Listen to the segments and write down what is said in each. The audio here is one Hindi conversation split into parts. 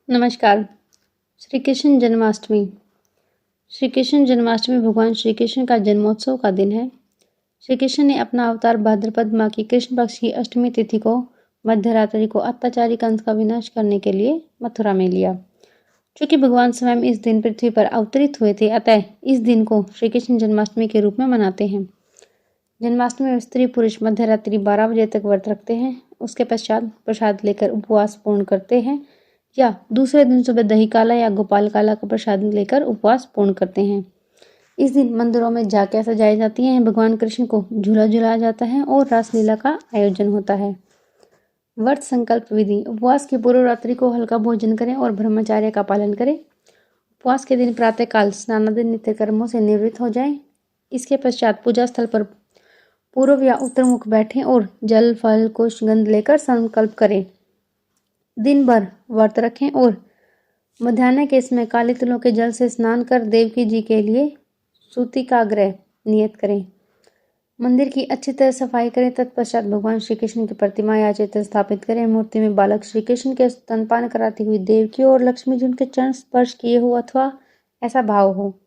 नमस्कार। श्री कृष्ण जन्माष्टमी। श्री कृष्ण जन्माष्टमी भगवान श्री कृष्ण का जन्मोत्सव का दिन है। श्री कृष्ण ने अपना अवतार भाद्रपद माह की कृष्ण पक्ष की अष्टमी तिथि को मध्यरात्रि को अत्याचारी कंस का विनाश करने के लिए मथुरा में लिया। चूंकि भगवान स्वयं इस दिन पृथ्वी पर अवतरित हुए थे, अतः इस दिन को श्री कृष्ण जन्माष्टमी के रूप में मनाते हैं। जन्माष्टमी में स्त्री पुरुष मध्यरात्रि 12 बजे तक व्रत रखते हैं। उसके पश्चात प्रसाद लेकर उपवास पूर्ण करते हैं या दूसरे दिन सुबह दही काला या गोपाल काला का प्रसाद लेकर उपवास पूर्ण करते हैं। इस दिन मंदिरों में झांकियां सजाई जाती हैं, भगवान कृष्ण को झूला झुलाया जाता है और रासलीला का आयोजन होता है। व्रत संकल्प विधि। उपवास की पूर्व रात्रि को हल्का भोजन करें और ब्रह्मचर्य का पालन करें। उपवास के दिन प्रातःकाल स्नानादि नित्य कर्मों से निवृत्त हो जाएं। इसके पश्चात पूजा स्थल पर पूर्व या उत्तर मुख बैठें और जल फल कुश गंध लेकर संकल्प करें। दिन भर व्रत रखें और मध्याह्न के समय काले तिलों के जल से स्नान कर देवकी जी के लिए सूतिकाग्रह नियत करें। मंदिर की अच्छी तरह सफाई करें। तत्पश्चात भगवान श्री कृष्ण की प्रतिमा या चित्र स्थापित करें। मूर्ति में बालक श्री कृष्ण के स्तनपान कराती हुई देवकी और लक्ष्मी जी उनके चरण स्पर्श किए हो अथवा ऐसा भाव हो।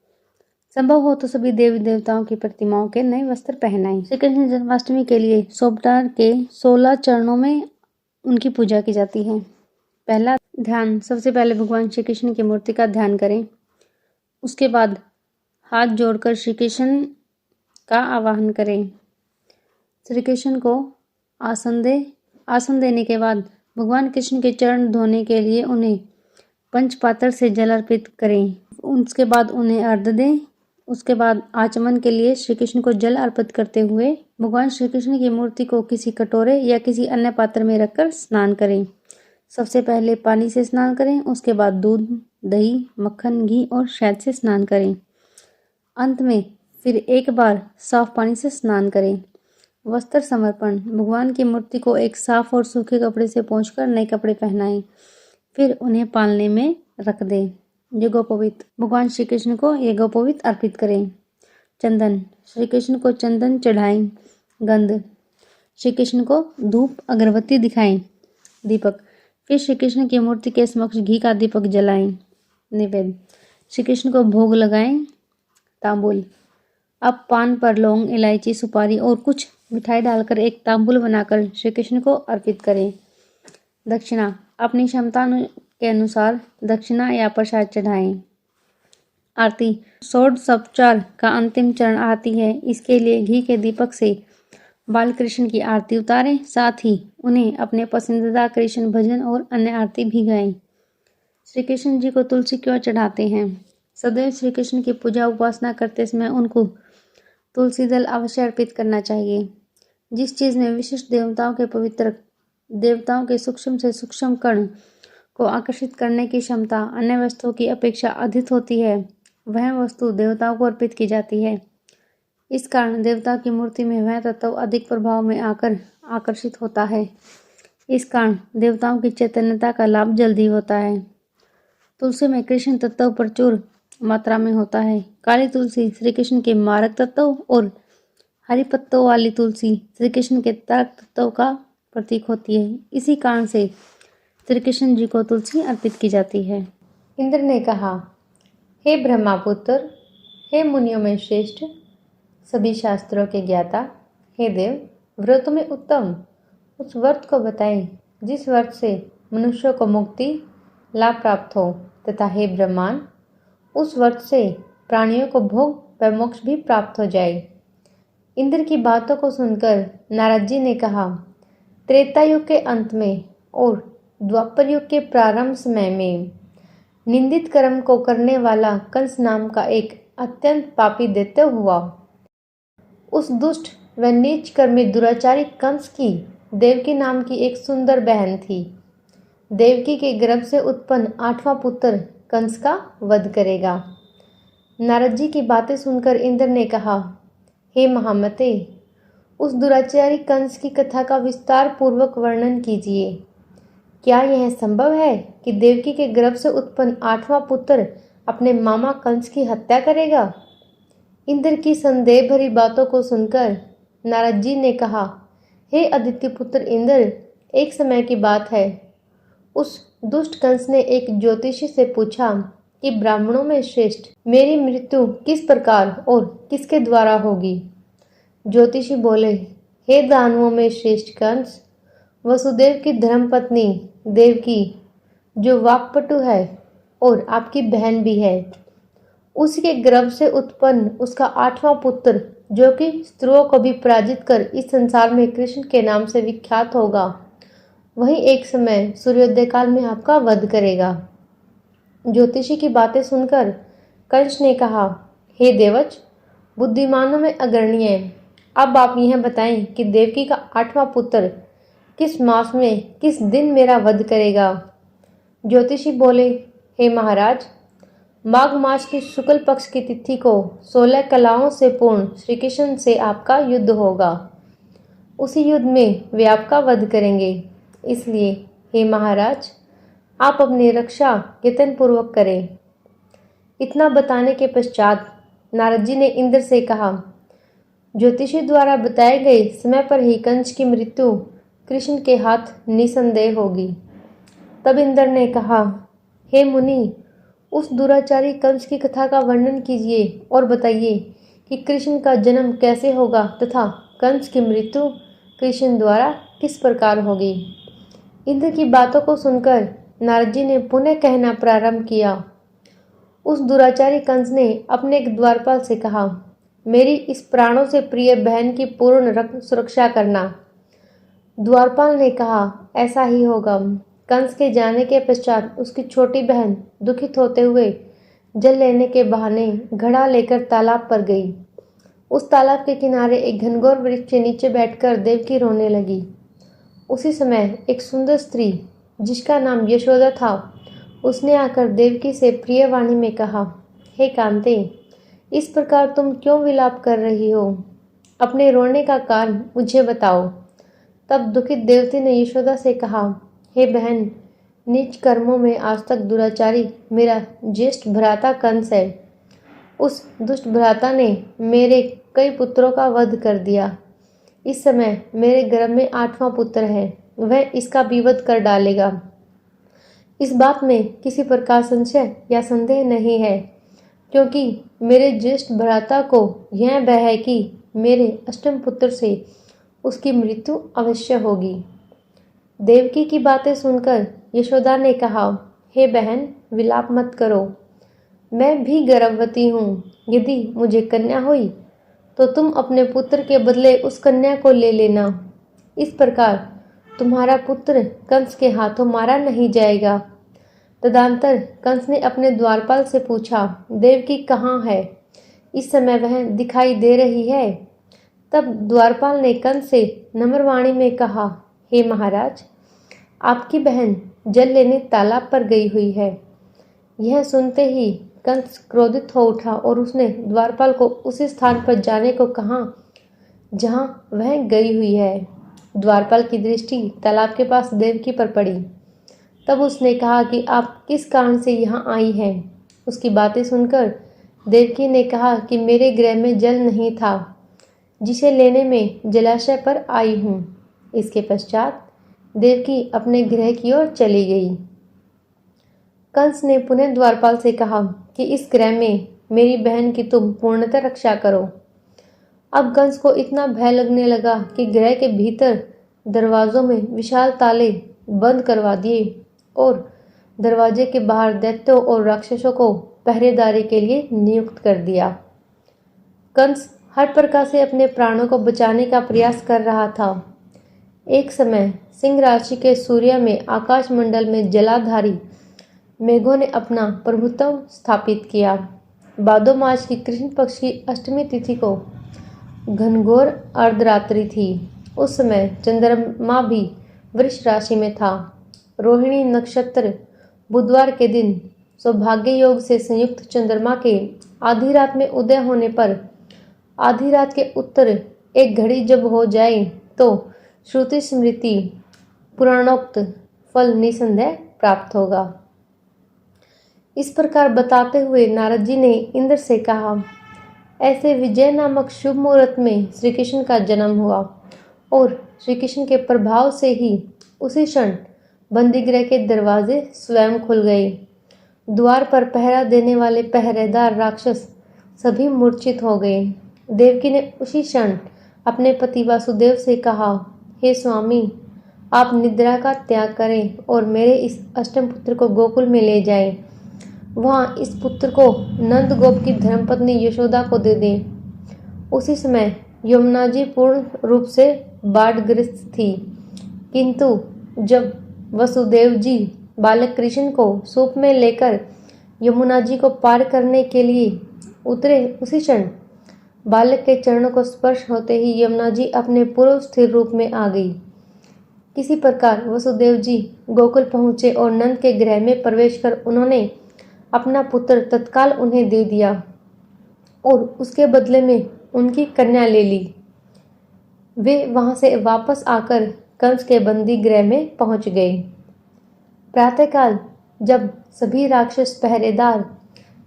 संभव हो तो सभी देवी देवताओं की प्रतिमाओं के नए वस्त्र पहनाएं। श्री कृष्ण जन्माष्टमी के लिए सोमवार के 16 चरणों में उनकी पूजा की जाती है। पहला ध्यान। सबसे पहले भगवान श्री कृष्ण की मूर्ति का ध्यान करें। उसके बाद हाथ जोड़कर श्री कृष्ण का आवाहन करें। श्री कृष्ण को आसन देने के बाद भगवान कृष्ण के चरण धोने के लिए उन्हें पंचपात्र से जल अर्पित करें। उसके बाद उन्हें अर्घ्य दें। उसके बाद आचमन के लिए श्री कृष्ण को जल अर्पित करते हुए भगवान श्री कृष्ण की मूर्ति को किसी कटोरे या किसी अन्य पात्र में रखकर स्नान करें। सबसे पहले पानी से स्नान करें, उसके बाद दूध, दही, मक्खन, घी और शहद से स्नान करें। अंत में फिर एक बार साफ पानी से स्नान करें। वस्त्र समर्पण। भगवान की मूर्ति को एक साफ और सूखे कपड़े से पोंछकर नए कपड़े पहनाएं, फिर उन्हें पालने में रख दें। यज्ञोपवीत। भगवान श्री कृष्ण को यज्ञोपवीत अर्पित करें। चंदन। श्री कृष्ण को चंदन चढ़ाएं। गंध। श्री कृष्ण को धूप अगरबत्ती दिखाएं। दीपक। फिर श्री कृष्ण की मूर्ति के समक्ष घी का दीपक जलाएं। निवेद्य। श्री कृष्ण को भोग लगाएं। तांबुल। अब पान पर लौंग, इलायची, सुपारी और कुछ मिठाई डालकर एक तांबुल बनाकर श्री कृष्ण को अर्पित करें। दक्षिणा। अपनी क्षमता के अनुसार दक्षिणा या प्रसाद चढ़ाएं। आरती। षोडशोपचार का अंतिम चरण आरती है। इसके लिए घी के दीपक से बाल कृष्ण की आरती उतारें, साथ ही उन्हें अपने पसंदीदा कृष्ण भजन और अन्य आरती भी गाएं। श्री कृष्ण जी को तुलसी क्यों चढ़ाते हैं? सदैव श्री कृष्ण की पूजा उपासना करते समय उनको तुलसी दल अवश्य अर्पित करना चाहिए। जिस चीज में विशिष्ट देवताओं के सूक्ष्म से सूक्ष्म कण को आकर्षित करने की क्षमता अन्य वस्तुओं की अपेक्षा अधिक होती है, वह वस्तु देवताओं को अर्पित की जाती है। इस कारण देवता की मूर्ति में वह तत्व अधिक प्रभाव में आकर आकर्षित होता है। इस कारण देवताओं की चैतन्यता का लाभ जल्दी होता है। तुलसी में कृष्ण तत्व प्रचुर मात्रा में होता है। काली तुलसी श्री कृष्ण के मारक तत्व और हरी पत्तों वाली तुलसी श्री कृष्ण के तारक तत्व का प्रतीक होती है। इसी कारण से श्री कृष्ण जी को तुलसी अर्पित की जाती है। इंद्र ने कहा, हे ब्रह्मापुत्र, हे मुनियों में श्रेष्ठ, सभी शास्त्रों के ज्ञाता, हे देव, व्रतों में उत्तम उस व्रत को बताएं जिस व्रत से मनुष्यों को मुक्ति लाभ प्राप्त हो, तथा हे ब्रह्मांड, उस व्रत से प्राणियों को भोग व मोक्ष भी प्राप्त हो जाए। इंद्र की बातों को सुनकर नारद जी ने कहा, त्रेता युग के अंत में और द्वापर युग के प्रारंभ समय में निंदित कर्म को करने वाला कंस नाम का एक अत्यंत पापी दैत्य हुआ। उस दुष्ट व नीच कर्मी दुराचारी कंस की देवकी नाम की एक सुंदर बहन थी। देवकी के गर्भ से उत्पन्न 8वां पुत्र कंस का वध करेगा। नारद जी की बातें सुनकर इंद्र ने कहा, हे महामते, उस दुराचारी कंस की कथा का विस्तार पूर्वक वर्णन कीजिए। क्या यह संभव है कि देवकी के गर्भ से उत्पन्न 8वां पुत्र अपने मामा कंस की हत्या करेगा? इंद्र की संदेह भरी बातों को सुनकर नारद जी ने कहा, हे अदिति पुत्र इंद्र, एक समय की बात है, उस दुष्ट कंस ने एक ज्योतिषी से पूछा कि ब्राह्मणों में श्रेष्ठ मेरी मृत्यु किस प्रकार और किसके द्वारा होगी। ज्योतिषी बोले, हे दानवों में श्रेष्ठ कंस, वसुदेव की धर्मपत्नी देवकी, जो वाक्पटु है और आपकी बहन भी है, उसी के गर्भ से उत्पन्न उसका 8वां पुत्र, जो कि स्त्रियों को भी पराजित कर इस संसार में कृष्ण के नाम से विख्यात होगा, वही एक समय सूर्योदय काल में आपका वध करेगा। ज्योतिषी की बातें सुनकर कंस ने कहा, हे देवच, बुद्धिमानों में अग्रणी, अब आप यह बताएं कि देवकी का 8वां पुत्र किस मास में किस दिन मेरा वध करेगा। ज्योतिषी बोले, हे महाराज, माघ मास की शुक्ल पक्ष की तिथि को 16 कलाओं से पूर्ण श्री कृष्ण से आपका युद्ध होगा। उसी युद्ध में वे आपका वध करेंगे। इसलिए हे महाराज, आप अपनी रक्षा यत्नपूर्वक करें। इतना बताने के पश्चात नारद जी ने इंद्र से कहा, ज्योतिषी द्वारा बताए गए समय पर ही कंस की मृत्यु कृष्ण के हाथ निसंदेह होगी। तब इंद्र ने कहा, हे मुनि, उस दुराचारी कंस की कथा का वर्णन कीजिए और बताइए कि कृष्ण का जन्म कैसे होगा तथा कंस की मृत्यु कृष्ण द्वारा किस प्रकार होगी। इंद्र की बातों को सुनकर नारद जी ने पुनः कहना प्रारंभ किया। उस दुराचारी कंस ने अपने एक द्वारपाल से कहा, मेरी इस प्राणों से प्रिय बहन की पूर्ण सुरक्षा करना। द्वारपाल ने कहा, ऐसा ही होगा। कंस के जाने के पश्चात उसकी छोटी बहन दुखित होते हुए जल लेने के बहाने घड़ा लेकर तालाब पर गई। उस तालाब के किनारे एक घनघोर वृक्ष के नीचे बैठकर देवकी रोने लगी। उसी समय एक सुंदर स्त्री, जिसका नाम यशोदा था, उसने आकर देवकी से प्रिय वाणी में कहा, हे कांते, इस प्रकार तुम क्यों विलाप कर रही हो? अपने रोने का कारण मुझे बताओ। तब दुखित देवती ने यशोदा से कहा, हे बहन, नीच कर्मों में आज तक दुराचारी मेरा ज्येष्ठ भ्राता कंस है। उस दुष्ट भ्राता ने मेरे कई पुत्रों का वध कर दिया। इस समय मेरे गर्भ में 8वां पुत्र है, वह इसका भी वध कर डालेगा। इस बात में किसी प्रकार संशय या संदेह नहीं है, क्योंकि मेरे ज्येष्ठ भ्राता को यह भय है कि मेरे अष्टम पुत्र से उसकी मृत्यु अवश्य होगी। देवकी की बातें सुनकर यशोदा ने कहा, हे बहन, विलाप मत करो। मैं भी गर्भवती हूँ। यदि मुझे कन्या हुई तो तुम अपने पुत्र के बदले उस कन्या को ले लेना। इस प्रकार तुम्हारा पुत्र कंस के हाथों मारा नहीं जाएगा। तदंतर कंस ने अपने द्वारपाल से पूछा, देवकी कहाँ है? इस समय वह दिखाई दे रही है? तब द्वारपाल ने कंस से नम्र वाणी में कहा, हे महाराज, आपकी बहन जल लेने तालाब पर गई हुई है। यह सुनते ही कंस क्रोधित हो उठा और उसने द्वारपाल को उसी स्थान पर जाने को कहा जहां वह गई हुई है। द्वारपाल की दृष्टि तालाब के पास देवकी पर पड़ी। तब उसने कहा कि आप किस कारण से यहाँ आई हैं। उसकी बातें सुनकर देवकी ने कहा कि मेरे गृह में जल नहीं था, जिसे लेने में जलाशय पर आई हूँ। इसके पश्चात देवकी अपने गृह की ओर चली गई। कंस ने पुनः द्वारपाल से कहा कि इस गृह में मेरी बहन की तुम पूर्णतः रक्षा करो। अब कंस को इतना भय लगने लगा कि गृह के भीतर दरवाजों में विशाल ताले बंद करवा दिए और दरवाजे के बाहर दैत्यों और राक्षसों को पहरेदारी के लिए नियुक्त कर दिया। कंस हर प्रकार से अपने प्राणों को बचाने का प्रयास कर रहा था। एक समय सिंह राशि के सूर्य में आकाश मंडल में जलाधारी मेघों ने अपना प्रभुत्व स्थापित किया। भादो मास की कृष्ण पक्ष की अष्टमी तिथि को घनघोर अर्धरात्रि थी। उस समय चंद्रमा भी वृष राशि में था। रोहिणी नक्षत्र बुधवार के दिन सौभाग्य योग से संयुक्त चंद्रमा के आधी रात में उदय होने पर आधी रात के उत्तर एक घड़ी जब हो जाए तो श्रुति स्मृति पुराणोक्त फल निसंदेह प्राप्त होगा। इस प्रकार बताते हुए नारद जी ने इंद्र से कहा, ऐसे विजय नामक शुभ मुहूर्त में श्री कृष्ण का जन्म हुआ और श्री कृष्ण के प्रभाव से ही उसी क्षण बंदीगृह के दरवाजे स्वयं खुल गए। द्वार पर पहरा देने वाले पहरेदार राक्षस सभी मूर्छित हो गए। देवकी ने उसी क्षण अपने पति वासुदेव से कहा, हे स्वामी, आप निद्रा का त्याग करें और मेरे इस अष्टम पुत्र को गोकुल में ले जाएं। वहाँ इस पुत्र को नंद गोप की धर्मपत्नी यशोदा को दे दें। उसी समय यमुना जी पूर्ण रूप से बाढ़ग्रस्त थी, किंतु जब वसुदेव जी बालक कृष्ण को सूप में लेकर यमुना जी को पार करने के लिए उतरे, उसी क्षण बालक के चरणों को स्पर्श होते ही यमुना जी अपने पूर्व स्थिर रूप में आ गई। किसी प्रकार वसुदेव जी गोकुल पहुंचे और नंद के गृह में प्रवेश कर उन्होंने अपना पुत्र तत्काल उन्हें दे दिया और उसके बदले में उनकी कन्या ले ली। वे वहां से वापस आकर कंस के बंदी गृह में पहुंच गए। प्रातःकाल जब सभी राक्षस पहरेदार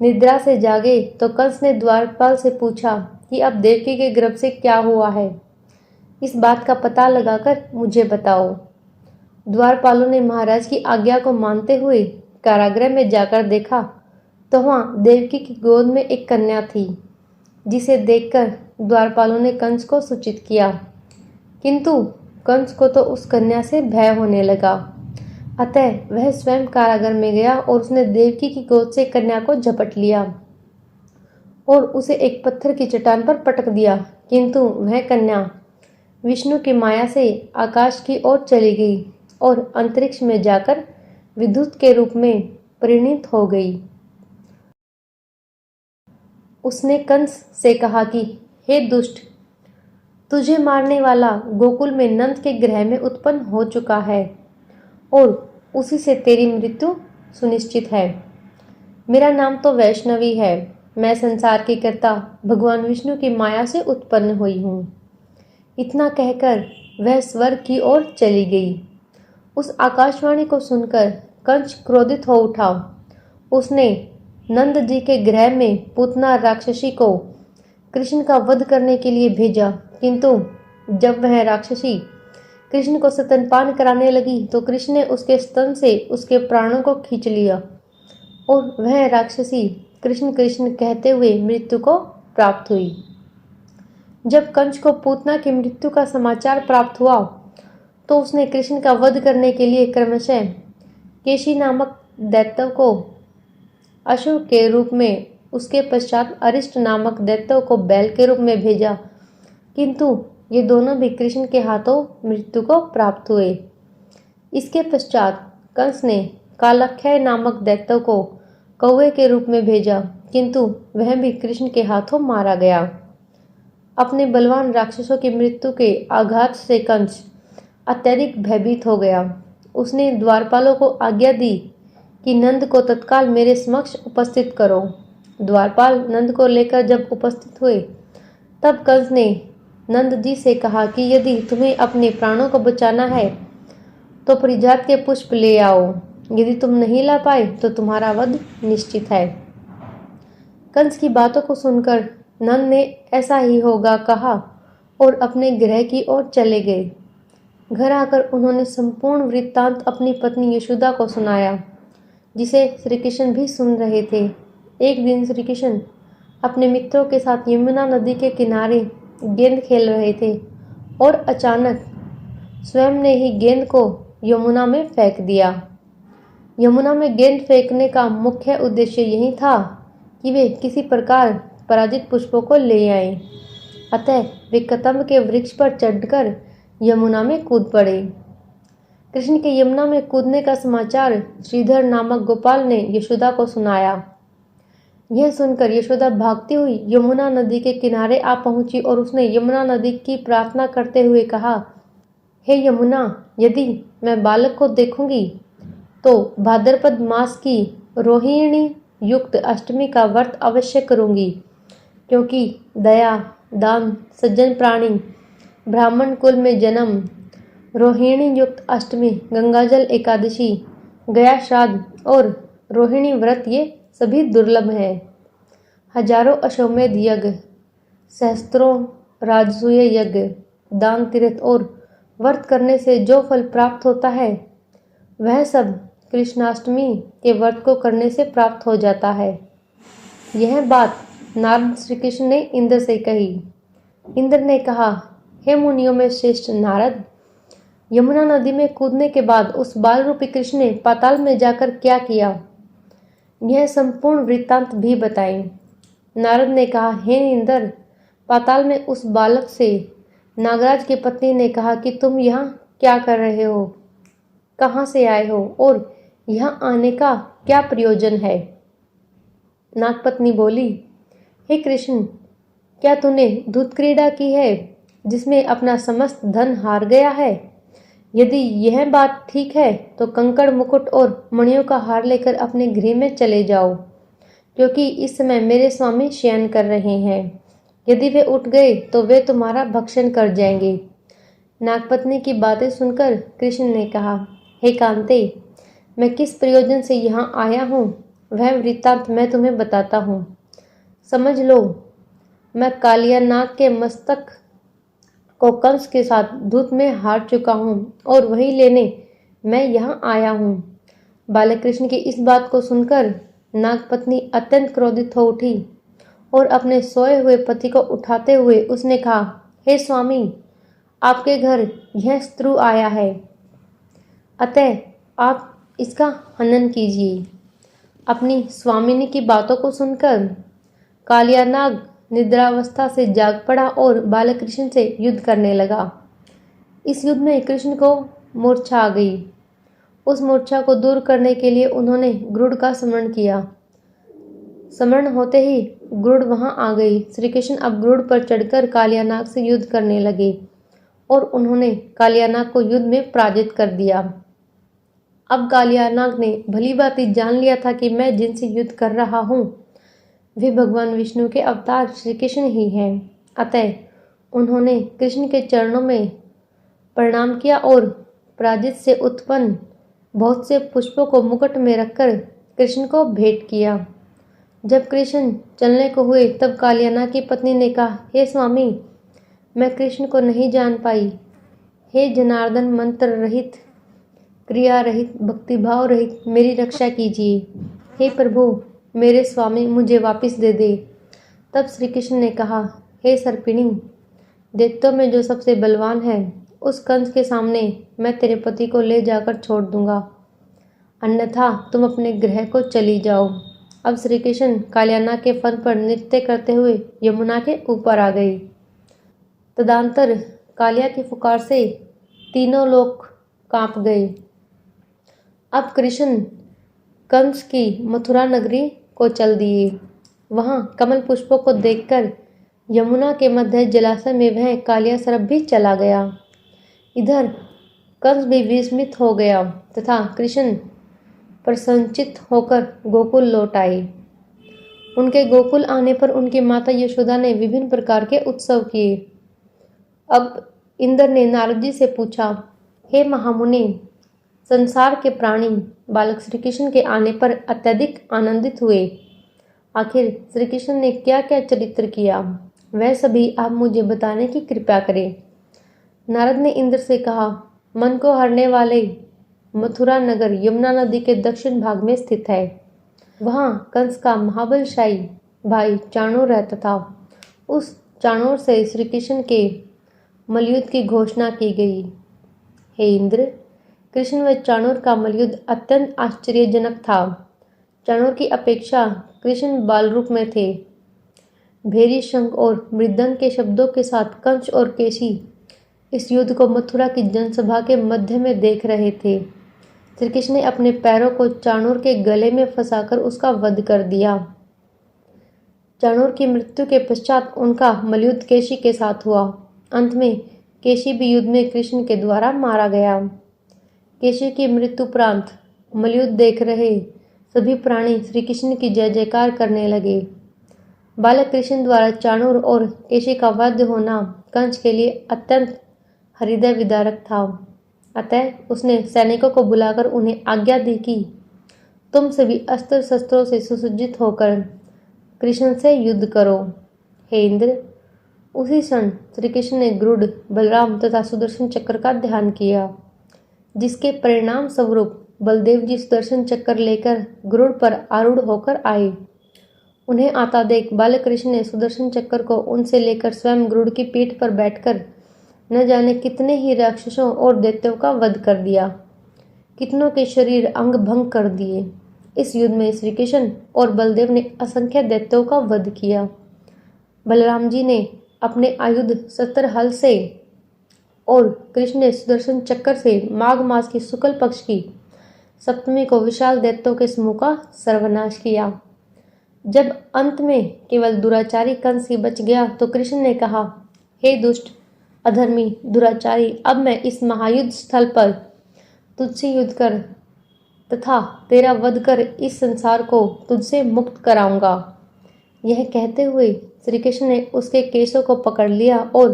निद्रा से जागे तो कंस ने द्वारपाल से पूछा कि अब देवकी के गर्भ से क्या हुआ है, इस बात का पता लगाकर मुझे बताओ। द्वारपालों ने महाराज की आज्ञा को मानते हुए कारागृह में जाकर देखा तो वहां देवकी की गोद में एक कन्या थी, जिसे देखकर द्वारपालों ने कंस को सूचित किया, किंतु कंस को तो उस कन्या से भय होने लगा। अतः वह स्वयं कारागार में गया और उसने देवकी की गोद से कन्या को झपट लिया और उसे एक पत्थर की चट्टान पर पटक दिया, किंतु वह कन्या विष्णु की माया से आकाश की ओर चली गई और अंतरिक्ष में जाकर विद्युत के रूप में परिणित हो गई। उसने कंस से कहा कि हे दुष्ट, तुझे मारने वाला गोकुल में नंद के गृह में उत्पन्न हो चुका है और उसी से तेरी मृत्यु सुनिश्चित है। मेरा नाम तो वैष्णवी है, मैं संसार की कर्ता भगवान विष्णु की माया से उत्पन्न हुई हूँ। इतना कहकर वह स्वर्ग की ओर चली गई। उस आकाशवाणी को सुनकर कंस क्रोधित हो उठा। उसने नंद जी के गृह में पूतना राक्षसी को कृष्ण का वध करने के लिए भेजा, किंतु जब वह राक्षसी कृष्ण को स्तनपान कराने लगी तो कृष्ण ने उसके स्तन से उसके प्राणों को खींच लिया और वह राक्षसी कृष्ण कृष्ण कहते हुए मृत्यु को प्राप्त हुई। जब कंस को पूतना की मृत्यु का समाचार प्राप्त हुआ तो उसने कृष्ण का वध करने के लिए क्रमशः केशी नामक दैत्य को अश्व के रूप में, उसके पश्चात अरिष्ट नामक दैत्य को बैल के रूप में भेजा, किंतु ये दोनों भी कृष्ण के हाथों मृत्यु को प्राप्त हुए। इसके पश्चात कंस ने कालक्षय नामक दैत्य को कौवे के रूप में भेजा, किंतु वह भी कृष्ण के हाथों मारा गया। अपने बलवान राक्षसों की मृत्यु के आघात से कंस अत्यधिक भयभीत हो गया। उसने द्वारपालों को आज्ञा दी कि नंद को तत्काल मेरे समक्ष उपस्थित करो। द्वारपाल नंद को लेकर जब उपस्थित हुए तब कंस ने नंद जी से कहा कि यदि तुम्हें अपने प्राणों को बचाना है तो परिजात के पुष्प ले आओ, यदि तुम नहीं ला पाए तो तुम्हारा वध निश्चित है। कंस की बातों को सुनकर नंद ने ऐसा ही होगा कहा और अपने गृह की ओर चले गए। घर आकर उन्होंने संपूर्ण वृत्तांत अपनी पत्नी यशोदा को सुनाया, जिसे श्री कृष्ण भी सुन रहे थे। एक दिन श्री कृष्ण अपने मित्रों के साथ यमुना नदी के किनारे गेंद खेल रहे थे और अचानक स्वयं ने ही गेंद को यमुना में फेंक दिया। यमुना में गेंद फेंकने का मुख्य उद्देश्य यही था कि वे किसी प्रकार पराजित पुष्पों को ले आए। अतः वे कदम्ब के वृक्ष पर चढ़कर यमुना में कूद पड़े। कृष्ण के यमुना में कूदने का समाचार श्रीधर नामक गोपाल ने यशोदा को सुनाया। यह सुनकर यशोदा भागती हुई यमुना नदी के किनारे आ पहुंची और उसने यमुना नदी की प्रार्थना करते हुए कहा, हे यमुना, यदि मैं बालक को देखूंगी तो भाद्रपद मास की रोहिणी युक्त अष्टमी का व्रत अवश्य करूंगी, क्योंकि दया, दान, सज्जन प्राणी, ब्राह्मण कुल में जन्म, रोहिणी युक्त अष्टमी, गंगाजल एकादशी, गया श्राद्ध और रोहिणी व्रत ये सभी दुर्लभ हैं। हजारों अश्वमेध यज्ञ, सहस्त्रों राजसूय यज्ञ, दान, तीर्थ और व्रत करने से जो फल प्राप्त होता है वह सब कृष्णाष्टमी के व्रत को करने से प्राप्त हो जाता है। यह बात नारद श्री कृष्ण ने इंद्र से कही। इंद्र ने कहा, हे मुनियों में श्रेष्ठ नारद, यमुना नदी में कूदने के बाद उस बाल रूपी कृष्ण ने पाताल में जाकर क्या किया, यह संपूर्ण वृत्तांत भी बताएं। नारद ने कहा, हे इंद्र, पाताल में उस बालक से नागराज की पत्नी ने कहा कि तुम यहाँ क्या कर रहे हो, कहाँ से आए हो और यहाँ आने का क्या प्रयोजन है। नागपत्नी बोली, हे कृष्ण, क्या तूने दूध क्रीड़ा की है जिसमें अपना समस्त धन हार गया है? यदि यह बात ठीक है तो कंकड़, मुकुट और मणियों का हार लेकर अपने गृह में चले जाओ, क्योंकि इस समय मेरे स्वामी शयन कर रहे हैं। यदि वे उठ गए तो वे तुम्हारा भक्षण कर जाएंगे। नागपत्नी की बातें सुनकर कृष्ण ने कहा, हे कांते, मैं किस प्रयोजन से यहाँ आया हूँ वह वृत्तांत मैं तुम्हें बताता हूँ। समझ लो, मैं कालिया नाग के मस्तक को कंस के साथ दूत में हार चुका हूँ और वही लेने मैं यहाँ आया हूँ। बालकृष्ण की इस बात को सुनकर नागपत्नी अत्यंत क्रोधित हो उठी और अपने सोए हुए पति को उठाते हुए उसने कहा, हे स्वामी, आपके घर यह स्त्रु आया है, अतः आप इसका हनन कीजिए। अपनी स्वामिनी की बातों को सुनकर कालियानाग निद्रावस्था से जाग पड़ा और बालकृष्ण से युद्ध करने लगा। इस युद्ध में कृष्ण को मूर्छा आ गई। उस मूर्छा को दूर करने के लिए उन्होंने गरुड़ का स्मरण किया। स्मरण होते ही गरुड़ वहां आ गई। श्री कृष्ण अब गरुड़ पर चढ़कर कालियानाग से युद्ध करने लगे और उन्होंने कालियानाग को युद्ध में पराजित कर दिया। अब कालियानाग ने भली भांति जान लिया था कि मैं जिनसे युद्ध कर रहा हूँ वे भगवान विष्णु के अवतार श्री कृष्ण ही हैं। अतः उन्होंने कृष्ण के चरणों में प्रणाम किया और पराजित से उत्पन्न बहुत से पुष्पों को मुकुट में रखकर कृष्ण को भेंट किया। जब कृष्ण चलने को हुए तब कालियानाग की पत्नी ने कहा, हे स्वामी, मैं कृष्ण को नहीं जान पाई। हे जनार्दन, मंत्र रहित, क्रिया रहित, भक्तिभाव रहित मेरी रक्षा कीजिए। हे प्रभु, मेरे स्वामी, मुझे वापस दे दे। तब श्री कृष्ण ने कहा, हे सर्पिणी, दैत्यों में जो सबसे बलवान है उस कंस के सामने मैं तेरे पति को ले जाकर छोड़ दूंगा, अन्यथा तुम अपने गृह को चली जाओ। अब श्री कृष्ण कालियानाग के फन पर नृत्य करते हुए यमुना के ऊपर आ गई। तदंतर कालिया की पुकार से तीनों लोग कांप गए। अब कृष्ण कंस की मथुरा नगरी को चल दिए। वहां कमल पुष्पों को देखकर यमुना के मध्य जलाशय में वह कालिया सर्प भी चला गया। इधर कंस भी विस्मित हो गया तथा कृष्ण प्रसन्नचित्त होकर गोकुल लौट आए। उनके गोकुल आने पर उनकी माता यशोदा ने विभिन्न प्रकार के उत्सव किए। अब इंद्र ने नारद जी से पूछा, हे महामुनि, संसार के प्राणी बालक श्री कृष्ण के आने पर अत्यधिक आनंदित हुए। आखिर श्री कृष्ण ने क्या क्या चरित्र किया वह सभी आप मुझे बताने की कृपा करें। नारद ने इंद्र से कहा, मन को हरने वाले मथुरा नगर यमुना नदी के दक्षिण भाग में स्थित है। वहां कंस का महाबलशाही भाई चाणूर रहता था। उस चाणूर से श्री कृष्ण के मलयुद्ध की घोषणा की गई। हे इंद्र, कृष्ण व चाणूर का मलयुद्ध अत्यंत आश्चर्यजनक था। चाणूर की अपेक्षा कृष्ण बाल रूप में थे। भेरी, शंख और मृदंग के शब्दों के साथ कंस और केशी इस युद्ध को मथुरा की जनसभा के मध्य में देख रहे थे। श्री कृष्ण ने अपने पैरों को चाणूर के गले में फंसाकर उसका वध कर दिया। चाणूर की मृत्यु के पश्चात उनका मलयुद्ध केशी के साथ हुआ। अंत में केशी भी युद्ध में कृष्ण के द्वारा मारा गया। केशी की मृत्युपरांत मलयुद्ध देख रहे सभी प्राणी श्री कृष्ण की जय जयकार करने लगे। बालक कृष्ण द्वारा चाणूर और केशी का वध होना कंस के लिए अत्यंत हृदय विदारक था। अतः उसने सैनिकों को बुलाकर उन्हें आज्ञा दी कि तुम सभी अस्त्र शस्त्रों से सुसज्जित होकर कृष्ण से युद्ध करो। हे इंद्र, उसी क्षण श्री कृष्ण ने गरुड़, बलराम तथा सुदर्शन चक्र का ध्यान किया, जिसके परिणाम स्वरूप बलदेव जी सुदर्शन चक्कर लेकर गरुड़ पर आरूढ़ होकर आए। उन्हें आता देख बालकृष्ण ने सुदर्शन चक्कर को उनसे लेकर स्वयं गरुड़ की पीठ पर बैठकर न जाने कितने ही राक्षसों और दैत्यों का वध कर दिया, कितनों के शरीर अंग भंग कर दिए। इस युद्ध में श्री कृष्ण और बलदेव ने असंख्य दैत्यों का वध किया। बलराम जी ने अपने आयुध 70 हल से और कृष्ण ने सुदर्शन चक्कर से माघ मास की शुक्ल पक्ष की सप्तमी को विशाल दैत्यों के समूह का सर्वनाश किया। जब अंत में केवल दुराचारी कंस ही बच गया तो कृष्ण ने कहा, हे दुष्ट, अधर्मी, दुराचारी, अब मैं इस महायुद्ध स्थल पर तुझसे युद्ध कर तथा तेरा वध कर इस संसार को तुझसे मुक्त कराऊंगा। यह कहते हुए श्री कृष्ण ने उसके केशों को पकड़ लिया और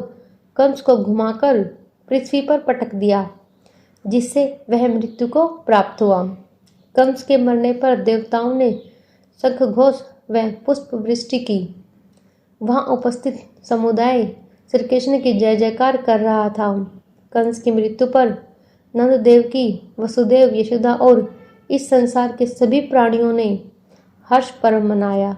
कंस को घुमाकर पृथ्वी पर पटक दिया, जिससे वह मृत्यु को प्राप्त हुआ। कंस के मरने पर देवताओं ने शंख घोष व पुष्प वृष्टि की। वहां उपस्थित समुदाय श्री कृष्ण की जय जयकार कर रहा था। कंस की मृत्यु पर नंद देव की, वसुदेव, यशोदा और इस संसार के सभी प्राणियों ने हर्ष पर्व मनाया।